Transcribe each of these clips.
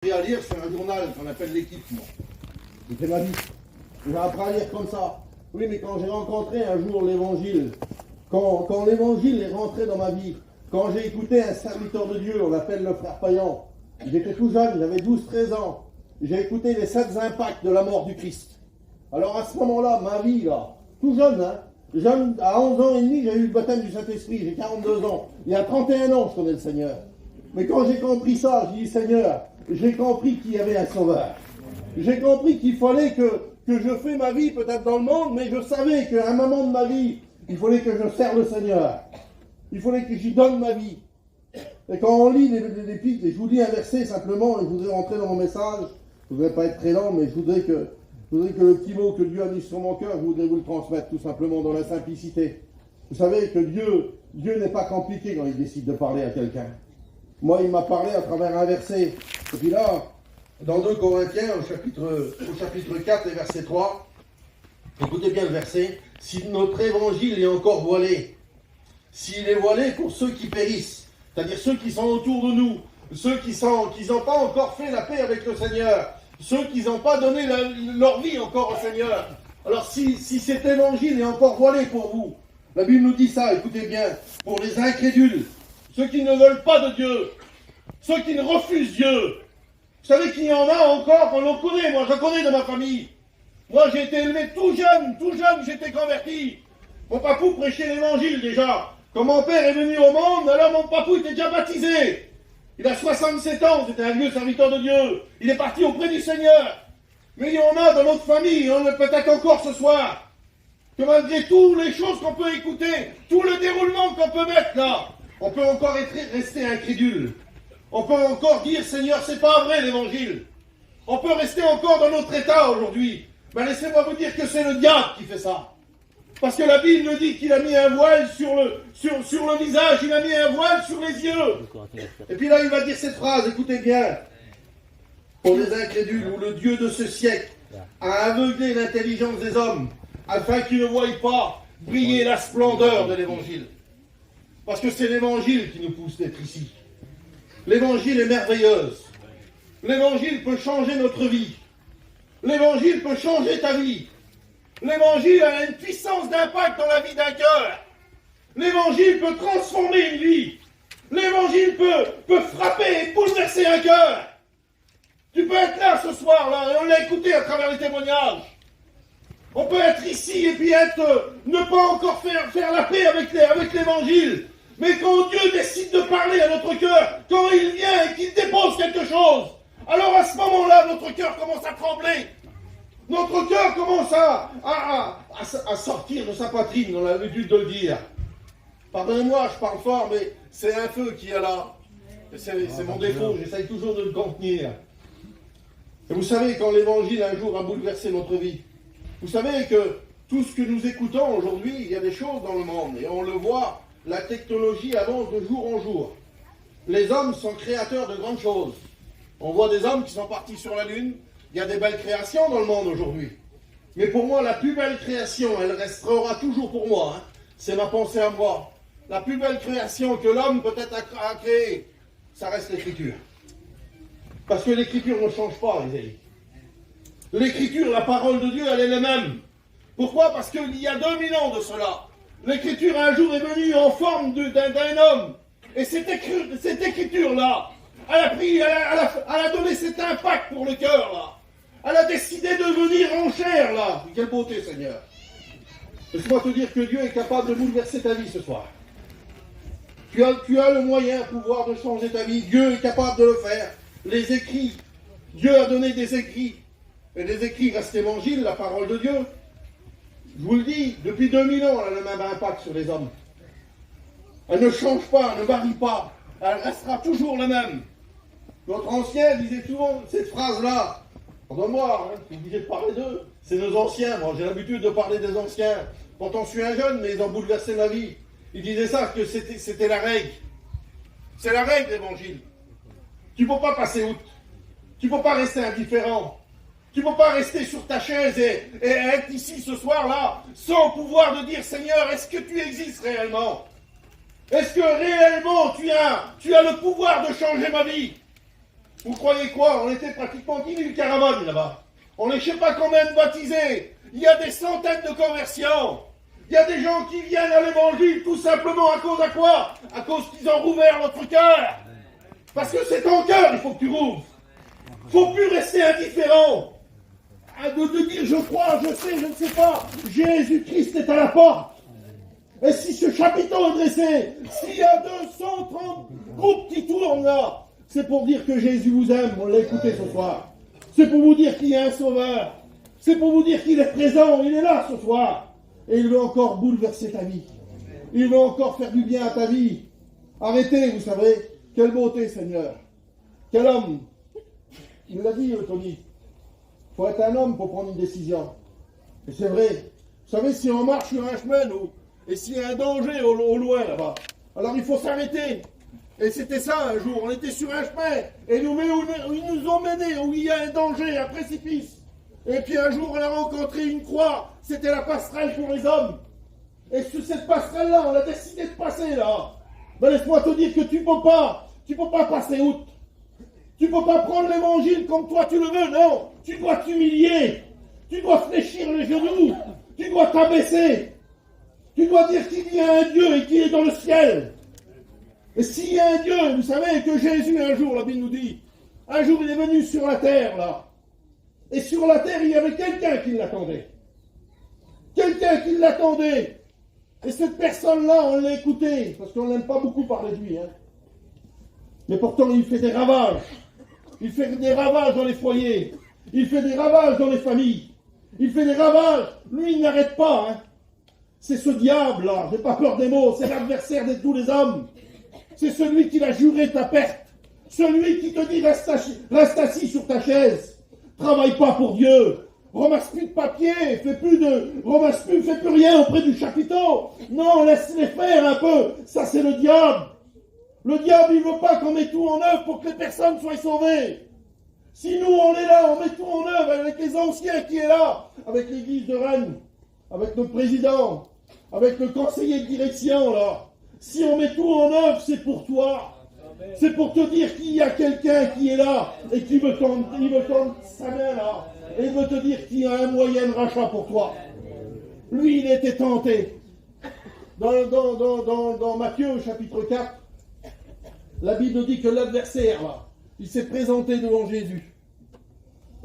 J'ai à lire, c'est un journal qu'on appelle L'Équipe, moi. J'ai ma vie. J'ai appris à lire comme ça. Oui, mais quand j'ai rencontré un jour l'Évangile, quand l'Évangile est rentré dans ma vie, quand j'ai écouté un serviteur de Dieu, on l'appelle le frère Payan, j'étais tout jeune, j'avais 12-13 ans, j'ai écouté les 7 impacts de la mort du Christ. Alors à ce moment-là, ma vie, là, tout jeune, hein, jeune, à 11 ans et demi, j'ai eu le baptême du Saint-Esprit, j'ai 42 ans. Il y a 31 ans, je connais le Seigneur. Mais quand j'ai compris ça, j'ai dit, Seigneur, j'ai compris qu'il y avait un sauveur. J'ai compris qu'il fallait que je fais ma vie peut-être dans le monde, mais je savais qu'à un moment de ma vie, il fallait que je serve le Seigneur. Il fallait que j'y donne ma vie. Et quand on lit les pics, et je vous lis un verset simplement, et je voudrais rentrer dans mon message, je ne voudrais pas être très lent, mais je voudrais que le petit mot que Dieu a mis sur mon cœur, je voudrais vous le transmettre tout simplement dans la simplicité. Vous savez que Dieu n'est pas compliqué quand il décide de parler à quelqu'un. Moi, il m'a parlé à travers un verset. Et puis là, dans 2 Corinthiens, au chapitre 4 et verset 3, écoutez bien le verset. Si notre évangile est encore voilé, s'il est voilé pour ceux qui périssent, c'est-à-dire ceux qui sont autour de nous, ceux qui n'ont pas encore fait la paix avec le Seigneur, ceux qui n'ont pas donné leur vie encore au Seigneur. Alors si cet évangile est encore voilé pour vous, la Bible nous dit ça, écoutez bien, pour les incrédules, ceux qui ne veulent pas de Dieu, ceux qui ne refusent Dieu. Vous savez qu'il y en a encore, on le connaît, moi je connais de ma famille. Moi j'ai été élevé tout jeune, j'étais converti. Mon papou prêchait l'évangile déjà. Quand mon père est venu au monde, alors mon papou était déjà baptisé. Il a 67 ans, c'était un vieux serviteur de Dieu. Il est parti auprès du Seigneur. Mais il y en a dans notre famille, on le peut-être encore ce soir, que malgré toutes les choses qu'on peut écouter, tout le déroulement qu'on peut mettre là, on peut encore rester incrédule. On peut encore dire, Seigneur, c'est pas vrai l'évangile. On peut rester encore dans notre état aujourd'hui. Ben laissez-moi vous dire que c'est le diable qui fait ça. Parce que la Bible dit qu'il a mis un voile sur le visage, il a mis un voile sur les yeux. Et puis là, il va dire cette phrase, écoutez bien. Pour les incrédules, où le Dieu de ce siècle a aveuglé l'intelligence des hommes, afin qu'ils ne voient pas briller la splendeur de l'évangile. Parce que c'est l'évangile qui nous pousse d'être ici. L'évangile est merveilleuse. L'évangile peut changer notre vie. L'évangile peut changer ta vie. L'évangile a une puissance d'impact dans la vie d'un cœur. L'évangile peut transformer une vie. L'évangile peut frapper et bouleverser un cœur. Tu peux être là ce soir-là, et on l'a écouté à travers les témoignages. On peut être ici et puis ne pas encore faire la paix avec l'évangile. Mais quand Dieu décide de parler à notre cœur, quand il vient et qu'il dépose quelque chose, alors à ce moment-là, notre cœur commence à trembler. Notre cœur commence à sortir de sa poitrine, on a l'habitude de le dire. Pardonnez-moi, je parle fort, mais c'est un feu qui est là. C'est mon défaut, j'essaye toujours de le contenir. Et vous savez, quand l'évangile un jour a bouleversé notre vie, vous savez que tout ce que nous écoutons aujourd'hui, il y a des choses dans le monde, et on le voit, la technologie avance de jour en jour. Les hommes sont créateurs de grandes choses. On voit des hommes qui sont partis sur la Lune. Il y a des belles créations dans le monde aujourd'hui. Mais pour moi, la plus belle création, elle restera toujours pour moi. Hein. C'est ma pensée à moi. La plus belle création que l'homme peut-être a créée, ça reste l'écriture. Parce que l'écriture ne change pas, les amis. L'écriture, la parole de Dieu, elle est la même. Pourquoi? Parce qu'il y a 2000 ans de cela, l'écriture un jour est venue en forme d'un homme. Et cette écriture-là, elle a donné cet impact pour le cœur, là. Elle a décidé de venir en chair, là. Quelle beauté, Seigneur. Laisse-moi te dire que Dieu est capable de bouleverser ta vie ce soir. Tu as le moyen, pouvoir de changer ta vie. Dieu est capable de le faire. Les écrits. Dieu a donné des écrits. Et les écrits restent l'évangile, la parole de Dieu. Je vous le dis, depuis 2000 ans, elle a le même impact sur les hommes. Elle ne change pas, elle ne varie pas. Elle restera toujours la même. Notre ancien disait souvent cette phrase-là. Pardonne-moi, je suis obligé de parler d'eux. C'est nos anciens. Moi, j'ai l'habitude de parler des anciens. Pourtant, je suis un jeune, mais ils ont bouleversé ma vie. Ils disaient ça, que c'était la règle. C'est la règle, l'évangile. Tu ne peux pas passer outre. Tu ne peux pas rester indifférent. Tu ne peux pas rester sur ta chaise et être ici ce soir-là sans pouvoir de dire, Seigneur, est-ce que tu existes réellement? Est-ce que réellement tu as le pouvoir de changer ma vie? Vous croyez quoi? On était pratiquement 10 000 caravanes là-bas. On est je ne sais pas combien de baptisés. Il y a des centaines de conversions. Il y a des gens qui viennent à l'évangile tout simplement à cause à quoi? À cause qu'ils ont rouvert notre cœur. Parce que c'est ton cœur, il faut que tu rouvres. Il ne faut plus rester indifférent. De dire je crois, je sais, je ne sais pas. Jésus-Christ est à la porte. Et si ce chapiteau est dressé, s'il y a 230 groupes qui tournent là, c'est pour dire que Jésus vous aime, on l'a écouté ce soir. C'est pour vous dire qu'il y a un sauveur. C'est pour vous dire qu'il est présent, il est là ce soir. Et il veut encore bouleverser ta vie. Il veut encore faire du bien à ta vie. Arrêtez, vous savez, quelle beauté, Seigneur. Quel homme. Il me l'a dit, Tony. Il faut être un homme pour prendre une décision. Et c'est vrai. Vous savez, si on marche sur un chemin, et s'il y a un danger au loin là-bas, alors il faut s'arrêter. Et c'était ça un jour, on était sur un chemin, et ils nous ont menés où il y a un danger, un précipice. Et puis un jour on a rencontré une croix, c'était la passerelle pour les hommes. Et sur cette passerelle-là, on a décidé de passer là. Ben laisse-moi te dire que tu peux pas passer outre. Tu peux pas prendre l'évangile comme toi tu le veux, non. Tu dois t'humilier, tu dois fléchir les genoux, tu dois t'abaisser. Tu dois dire qu'il y a un Dieu et qu'il est dans le ciel. Et s'il y a un Dieu, vous savez que Jésus un jour, la Bible nous dit, un jour il est venu sur la terre là. Et sur la terre il y avait quelqu'un qui l'attendait. Quelqu'un qui l'attendait. Et cette personne-là, on l'a écouté, parce qu'on n'aime pas beaucoup parler de lui. Hein. Mais pourtant il fait des ravages. Il fait des ravages dans les foyers. Il fait des ravages dans les familles. Il fait des ravages. Lui il n'arrête pas. Hein. C'est ce diable-là, j'ai pas peur des mots, c'est l'adversaire de tous les hommes. C'est celui qui va jurer ta perte. Celui qui te dit reste assis sur ta chaise. Travaille pas pour Dieu. Ramasse plus de papier, fais plus rien auprès du chapiteau. Non, laisse-les faire un peu. Ça, c'est le diable. Le diable, il veut pas qu'on mette tout en œuvre pour que les personnes soient sauvées. Si nous, on est là, on met tout en œuvre avec les anciens qui est là, avec l'église de Rennes, avec notre président, avec le conseiller de direction, là. Si on met tout en œuvre, c'est pour toi. C'est pour te dire qu'il y a quelqu'un qui est là et qui veut tendre sa main là. Et il veut te dire qu'il y a un moyen de rachat pour toi. Lui, il était tenté. Dans Matthieu, chapitre 4, la Bible dit que l'adversaire, là, il s'est présenté devant Jésus.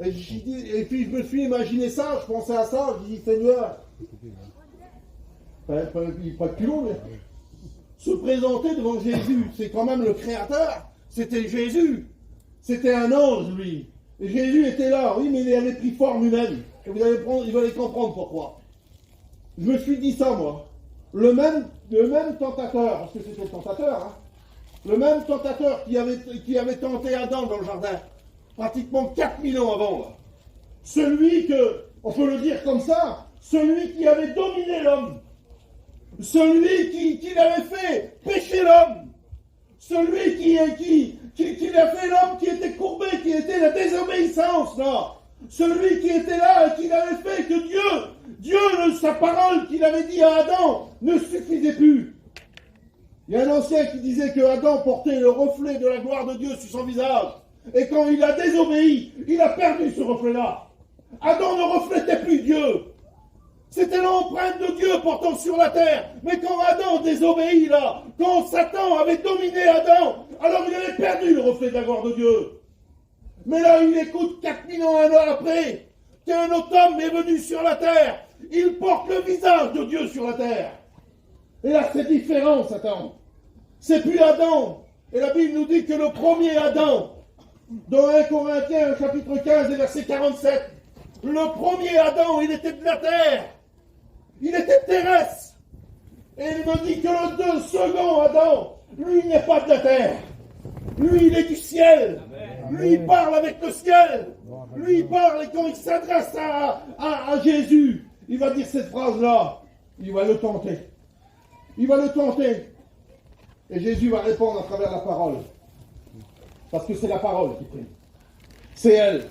Et puis je me suis imaginé ça, je pensais à ça, je dis Seigneur, pas de culot, mais se présenter devant Jésus, c'est quand même le Créateur, c'était Jésus, c'était un ange lui, et Jésus était là, oui, mais il avait pris forme humaine, et vous allez comprendre pourquoi. Je me suis dit ça, moi, le même tentateur, parce que c'était le tentateur, hein, le même tentateur qui avait tenté Adam dans le jardin, pratiquement 4000 ans avant, là. Celui que, on peut le dire comme ça, celui qui avait dominé l'homme, celui qui l'avait fait pécher l'homme, celui qui a fait l'homme qui était courbé, qui était la désobéissance, là, celui qui était là et qui l'avait fait que Dieu, sa parole qu'il avait dit à Adam, ne suffisait plus. Il y a un ancien qui disait que Adam portait le reflet de la gloire de Dieu sur son visage. Et quand il a désobéi, il a perdu ce reflet-là. Adam ne reflétait plus Dieu. C'était l'empreinte de Dieu portant sur la terre. Mais quand Adam désobéit là, quand Satan avait dominé Adam, alors il avait perdu le reflet de la gloire de Dieu. Mais là, il écoute 4000 ans, un an après, qu'un autre homme est venu sur la terre. Il porte le visage de Dieu sur la terre. Et là, c'est différent, Satan. C'est plus Adam. Et la Bible nous dit que le premier Adam, dans 1 Corinthiens, chapitre 15, et verset 47, le premier Adam, il était de la terre. Il était terrestre. Et il me dit que le second Adam, lui, il n'est pas de la terre. Lui, il est du ciel. Lui, il parle avec le ciel. Lui, il parle et quand il s'adresse à Jésus, il va dire cette phrase-là. Il va le tenter. Il va le tenter. Et Jésus va répondre à travers la parole. Parce que c'est la parole qui prie. C'est elle.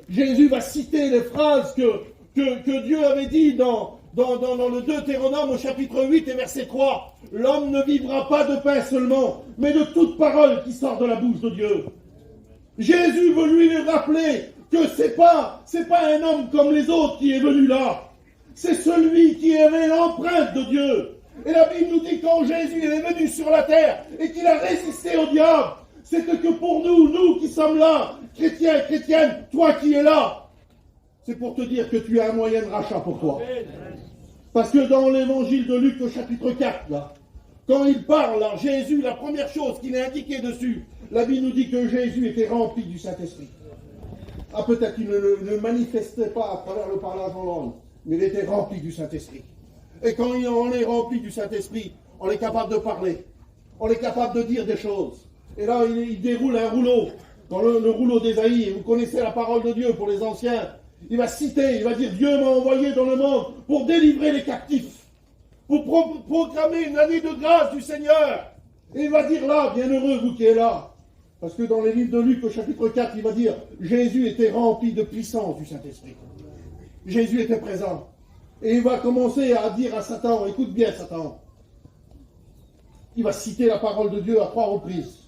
Jésus va citer les phrases que Dieu avait dit dans le Deutéronome au chapitre 8 et verset 3. L'homme ne vivra pas de pain seulement, mais de toute parole qui sort de la bouche de Dieu. Jésus veut lui rappeler que c'est pas un homme comme les autres qui est venu là. C'est celui qui avait l'empreinte de Dieu. Et la Bible nous dit quand Jésus est venu sur la terre et qu'il a résisté au diable, c'est que pour nous qui sommes là, chrétiens, chrétiennes, toi qui es là, c'est pour te dire que tu as un moyen de rachat pour toi. Parce que dans l'évangile de Luc au chapitre 4, là, quand il parle, là, Jésus, la première chose qu'il a indiquée dessus, la Bible nous dit que Jésus était rempli du Saint-Esprit. Ah, peut-être qu'il ne manifestait pas à travers le parlage en langue, mais il était rempli du Saint-Esprit. Et quand on est rempli du Saint-Esprit, on est capable de parler, on est capable de dire des choses. Et là, il déroule un rouleau, dans le rouleau d'Ésaïe, et vous connaissez la parole de Dieu pour les anciens. Il va citer, il va dire, Dieu m'a envoyé dans le monde pour délivrer les captifs, pour proclamer une année de grâce du Seigneur. Et il va dire là, bienheureux vous qui êtes là. Parce que dans les livres de Luc au chapitre 4, il va dire, Jésus était rempli de puissance du Saint-Esprit. Jésus était présent. Et il va commencer à dire à Satan, écoute bien Satan, il va citer la parole de Dieu à 3 reprises.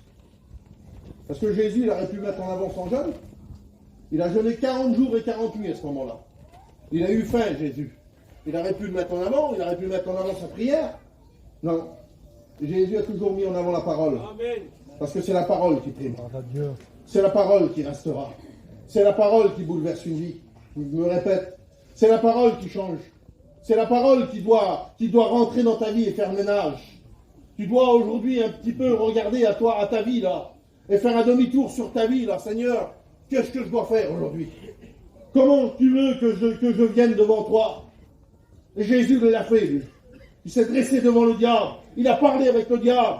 Parce que Jésus, il aurait pu mettre en avant son jeûne. Il a jeûné 40 jours et 40 nuits à ce moment-là. Il a eu faim, Jésus. Il aurait pu le mettre en avant, il aurait pu mettre en avant sa prière. Non. Jésus a toujours mis en avant la parole. Amen. Parce que c'est la parole qui prime. C'est la parole qui restera. C'est la parole qui bouleverse une vie. Je me répète, c'est la parole qui change. C'est la parole qui doit rentrer dans ta vie et faire ménage. Tu dois aujourd'hui un petit peu regarder à toi, à ta vie là, et faire un demi-tour sur ta vie là, Seigneur. Qu'est-ce que je dois faire aujourd'hui? Comment tu veux que je vienne devant toi? Et Jésus l'a fait, lui. Il s'est dressé devant le diable. Il a parlé avec le diable.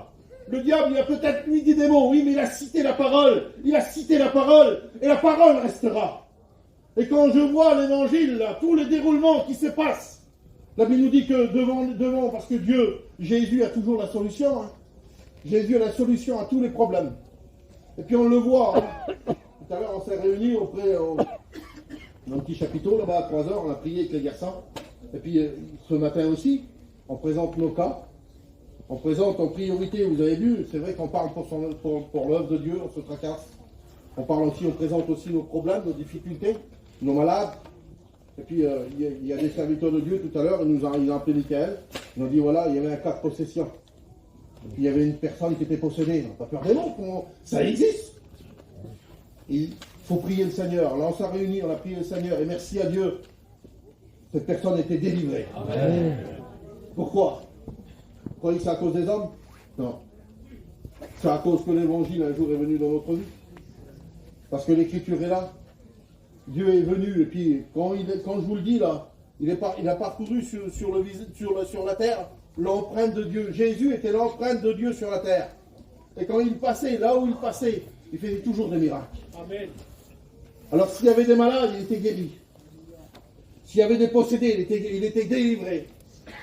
Le diable, il a peut-être lui dit des mots, oui, mais il a cité la parole. Il a cité la parole, et la parole restera. Et quand je vois l'évangile, là, tous les déroulements qui se passent, la Bible nous dit que devant, parce que Jésus a toujours la solution. Hein. Jésus a la solution à tous les problèmes. Et puis on le voit. Hein. Tout à l'heure, on s'est réunis dans un petit chapiteau, là-bas, à 3h, on a prié avec les garçons. Et puis, ce matin aussi, on présente nos cas. On présente en priorité, vous avez vu, c'est vrai qu'on parle pour l'œuvre de Dieu, on se tracasse. On présente aussi nos problèmes, nos difficultés, nos malades. Et puis, il y a des serviteurs de Dieu, tout à l'heure, ils ont appelé Michael. Ils ont dit, voilà, il y avait un cas de possession. Et puis, il y avait une personne qui était possédée. On n'a pas peur des mots, ça existe. Il faut prier le Seigneur. Là, on s'est réunis, on a prié le Seigneur. Et merci à Dieu, cette personne était délivrée. Amen. Pourquoi? Vous croyez que c'est à cause des hommes? Non. C'est à cause que l'évangile un jour est venu dans notre vie. Parce que l'écriture est là. Dieu est venu. Et puis, quand je vous le dis là, il a parcouru sur la terre l'empreinte de Dieu. Jésus était l'empreinte de Dieu sur la terre. Et quand il passait, là où il passait, il faisait toujours des miracles. Amen. Alors s'il y avait des malades, il était guéri. S'il y avait des possédés, il était délivré.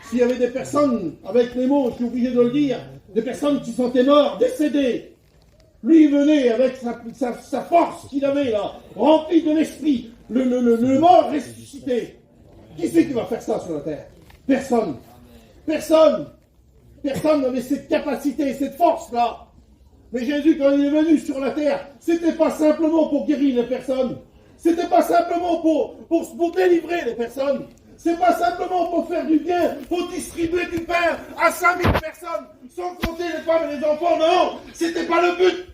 S'il y avait des personnes, avec les mots, je suis obligé de le dire, des personnes qui sont mortes, décédées, lui il venait avec sa force qu'il avait là, rempli de l'esprit, le mort ressuscité. Qui c'est qui va faire ça sur la terre? Personne. Personne. Personne n'avait cette capacité, cette force-là. Mais Jésus, quand il est venu sur la terre, c'était pas simplement pour guérir les personnes. C'était pas simplement pour délivrer les personnes. C'est pas simplement pour faire du bien, pour distribuer du pain à 5000 personnes, sans compter les femmes et les enfants. Non, c'était pas le but.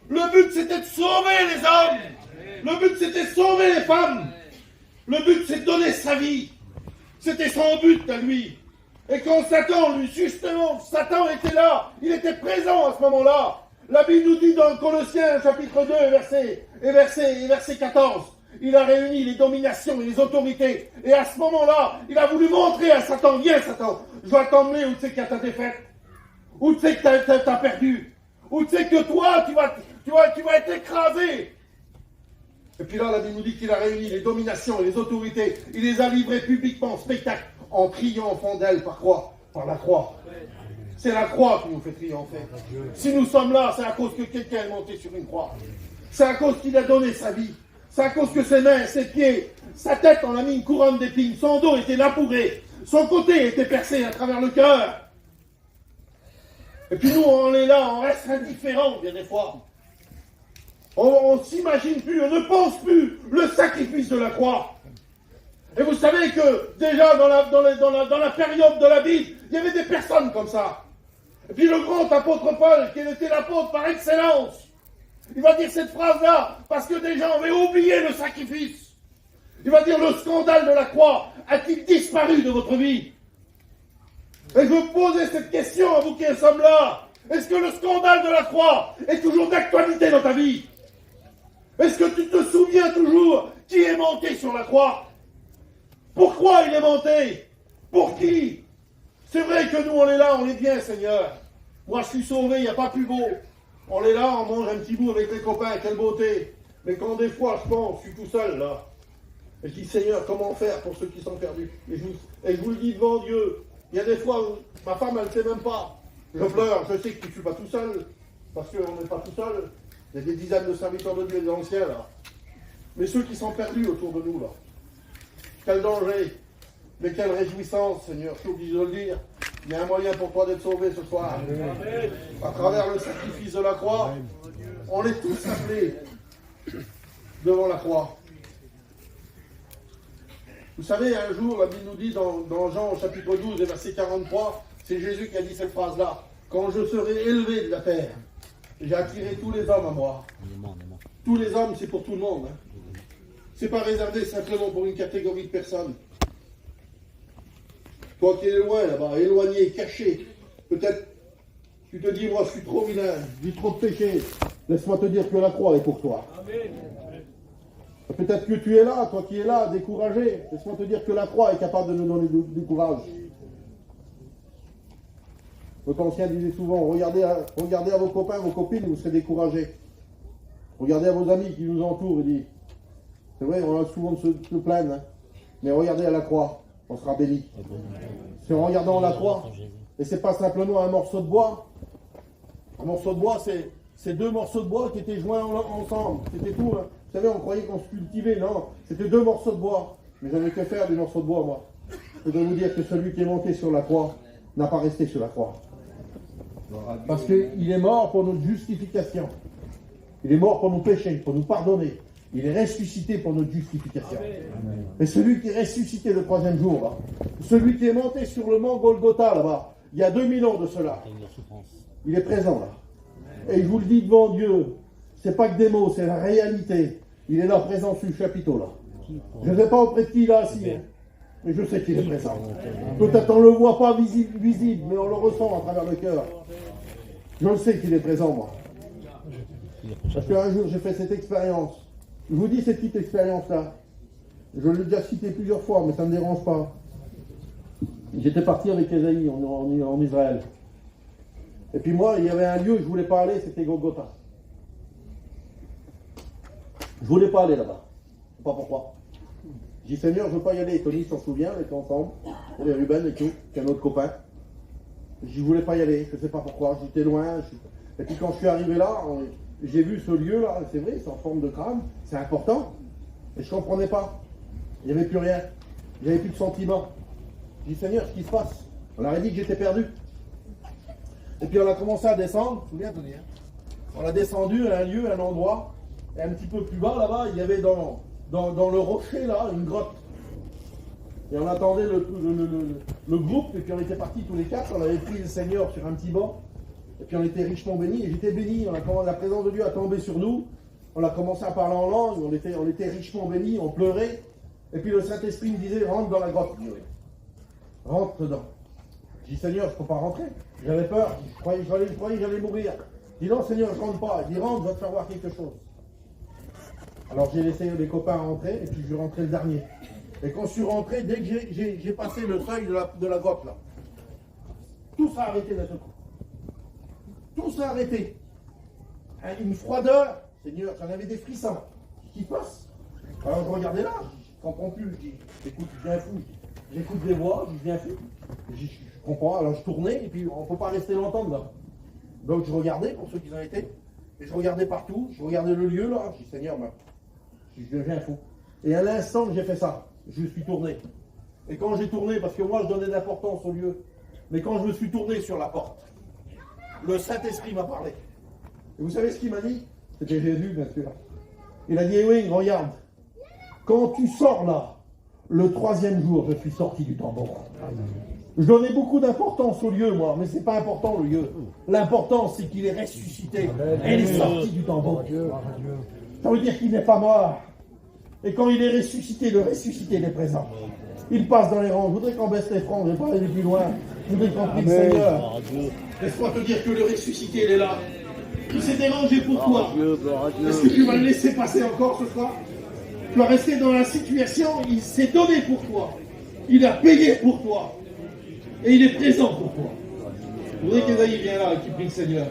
Le but, c'était de sauver les hommes. Le but, c'était de sauver les femmes. Le but, c'est de donner sa vie. C'était son but à lui. Et quand Satan, lui, justement, Satan était là, il était présent à ce moment-là. La Bible nous dit dans Colossiens, chapitre 2, verset 14, il a réuni les dominations et les autorités. Et à ce moment-là, il a voulu montrer à Satan, viens Satan, je vais t'emmener où tu sais qu'il y a ta défaite, où tu sais que t'as perdu, où tu sais que toi, tu vas être écrasé. Et puis là, la Bible nous dit qu'il a réuni les dominations et les autorités. Il les a livrés publiquement en spectacle, en triomphant d'elle par quoi? Par la croix. C'est la croix qui nous fait triompher. Si nous sommes là, c'est à cause que quelqu'un est monté sur une croix. C'est à cause qu'il a donné sa vie. C'est à cause que ses mains, ses pieds, sa tête, on a mis une couronne d'épines. Son dos était labouré. Son côté était percé à travers le cœur. Et puis nous, on est là, on reste indifférents bien des fois. On ne s'imagine plus, on ne pense plus le sacrifice de la croix. Et vous savez que déjà dans la période de la Bible, il y avait des personnes comme ça. Et puis le grand apôtre Paul, qui était l'apôtre par excellence, il va dire cette phrase-là, parce que des gens avaient oublié le sacrifice. Il va dire, le scandale de la croix a-t-il disparu de votre vie? Et je veux poser cette question à vous qui sommes là. Est-ce que le scandale de la croix est toujours d'actualité dans ta vie? Est-ce que tu te souviens toujours qui est monté sur la croix? Pourquoi il est monté? Pour qui? C'est vrai que nous on est là, on est bien, Seigneur. Moi je suis sauvé, il n'y a pas plus beau. On est là, on mange un petit bout avec les copains, quelle beauté. Mais quand des fois je pense, je suis tout seul là. Et je dis, Seigneur, comment faire pour ceux qui sont perdus? Et je vous le dis devant Dieu. Il y a des fois où ma femme, elle ne sait même pas. Je pleure, je sais que je ne suis pas tout seul. Parce qu'on n'est pas tout seul. Il y a des dizaines de serviteurs de Dieu dans le ciel, là. Mais ceux qui sont perdus autour de nous, là. Quel danger. Mais quelle réjouissance, Seigneur. Je suis obligé de le dire. Il y a un moyen pour toi d'être sauvé ce soir. Amen. À travers le sacrifice de la croix, on est tous appelés devant la croix. Vous savez, un jour, la Bible nous dit dans Jean au chapitre 12 et verset 43, c'est Jésus qui a dit cette phrase-là. Quand je serai élevé de la terre, j'ai attiré tous les hommes à moi. Tous les hommes, c'est pour tout le monde. Hein. C'est pas réservé simplement pour une catégorie de personnes. Toi qui es loin là-bas, éloigné, caché, peut-être tu te dis, moi je suis trop vilain, j'ai trop de péché. Laisse-moi te dire que la croix est pour toi. Amen. Peut-être que tu es là, toi qui es là, découragé. Laisse-moi te dire que la croix est capable de nous donner du courage. Notre ancien disait souvent, regardez à vos copains, vos copines, vous serez découragés. Regardez à vos amis qui nous entourent et dit, c'est vrai, on a souvent de se plaindre, hein, mais regardez à la croix, on sera béni. C'est en regardant la croix, et c'est pas simplement un morceau de bois. Un morceau de bois, c'est deux morceaux de bois qui étaient joints ensemble. C'était tout. Hein. Vous savez, on croyait qu'on se cultivait. Non, c'était deux morceaux de bois. Mais j'avais que faire des morceaux de bois, moi. Je dois vous dire que celui qui est monté sur la croix n'a pas resté sur la croix. Parce qu'il est mort pour notre justification. Il est mort pour nos péchés, pour nous pardonner. Il est ressuscité pour notre justification. Amen. Et celui qui est ressuscité le troisième jour, là, celui qui est monté sur le mont Golgotha, là-bas, il y a 2000 ans de cela, il est présent, là. Et je vous le dis devant Dieu, c'est pas que des mots, c'est la réalité. Il est là présent sur le chapiteau, là. Je ne sais pas auprès de qui il est assis, hein, mais je sais qu'il est présent. Peut-être on ne le voit pas visible, mais on le ressent à travers le cœur. Je le sais qu'il est présent, moi. Parce qu'un jour, j'ai fait cette expérience. Je vous dis cette petite expérience-là. Je l'ai déjà citée plusieurs fois, mais ça ne me dérange pas. J'étais parti avec Esaïe en Israël. Et puis moi, il y avait un lieu où je ne voulais pas aller, c'était Golgotha. Je ne voulais pas aller là-bas. Je ne sais pas pourquoi. J'ai dit, Seigneur, je ne veux pas y aller. Et Tony s'en souvient, on était ensemble. Il y avait Ruben et tout, qui est un autre copain. Je ne voulais pas y aller, je ne sais pas pourquoi. J'étais loin. Et puis quand je suis arrivé là, j'ai vu ce lieu-là, c'est vrai, c'est en forme de crâne, c'est important. Et je ne comprenais pas. Il n'y avait plus rien. Il n'y avait plus de sentiments. J'ai dit, Seigneur, ce qui se passe? On aurait dit que j'étais perdu. Et puis on a commencé à descendre, tu te souviens, Tony, hein? On a descendu à un lieu, un endroit, et un petit peu plus bas, là-bas, il y avait dans le rocher, là, une grotte. Et on attendait le groupe, et puis on était partis tous les quatre, on avait pris le Seigneur sur un petit banc, et puis on était richement bénis, et j'étais béni, la présence de Dieu a tombé sur nous, on a commencé à parler en langue, on était richement bénis, on pleurait, et puis le Saint-Esprit me disait, rentre dans la grotte, rentre dedans. J'ai dit, Seigneur, je ne peux pas rentrer. J'avais peur, je croyais que j'allais mourir. Je dis, non, Seigneur, je ne rentre pas. Il dit, rentre, je vais te faire voir quelque chose. Alors j'ai laissé les copains rentrer, et puis je suis rentré le dernier. Et quand je suis rentré, dès que j'ai passé le seuil de la grotte, là, tout s'est arrêté d'un seul coup. Tout s'est arrêté. Une froideur, Seigneur, j'en avais des frissons. Qu'est-ce qui se passe? Alors je regardais là, je ne comprends plus. Je dis, écoute, je viens fou. J'écoute des voix, je viens fou. Je comprends, alors je tournais, et puis on ne peut pas rester longtemps dedans. Donc je regardais, pour ceux qui ont été, et je regardais partout, je regardais le lieu là, je dis, Seigneur, je deviens fou. Et à l'instant que j'ai fait ça, je suis tourné. Et quand j'ai tourné, parce que moi je donnais de l'importance au lieu, mais quand je me suis tourné sur la porte, le Saint-Esprit m'a parlé. Et vous savez ce qu'il m'a dit? C'était Jésus, bien sûr. Il a dit, oui, regarde, quand tu sors là, le 3e jour, je suis sorti du tombeau. Je donnais beaucoup d'importance au lieu, moi, mais c'est pas important le lieu. L'important, c'est qu'il est ressuscité et il est sorti du tombeau. Ça veut dire qu'il n'est pas mort. Et quand il est ressuscité, le ressuscité, il est présent. Il passe dans les rangs. Je voudrais qu'on baisse les francs, je ne vais pas aller plus loin. Je voudrais qu'on prie le Seigneur. Laisse-moi te dire que le ressuscité, il est là. Il s'est dérangé pour toi. Est-ce que tu vas le laisser passer encore ce soir? Tu vas rester dans la situation, il s'est donné pour toi. Il a payé pour toi. Et il est présent pour toi. Je voudrais qu'Esaïe vienne là et qu'il prie le Seigneur.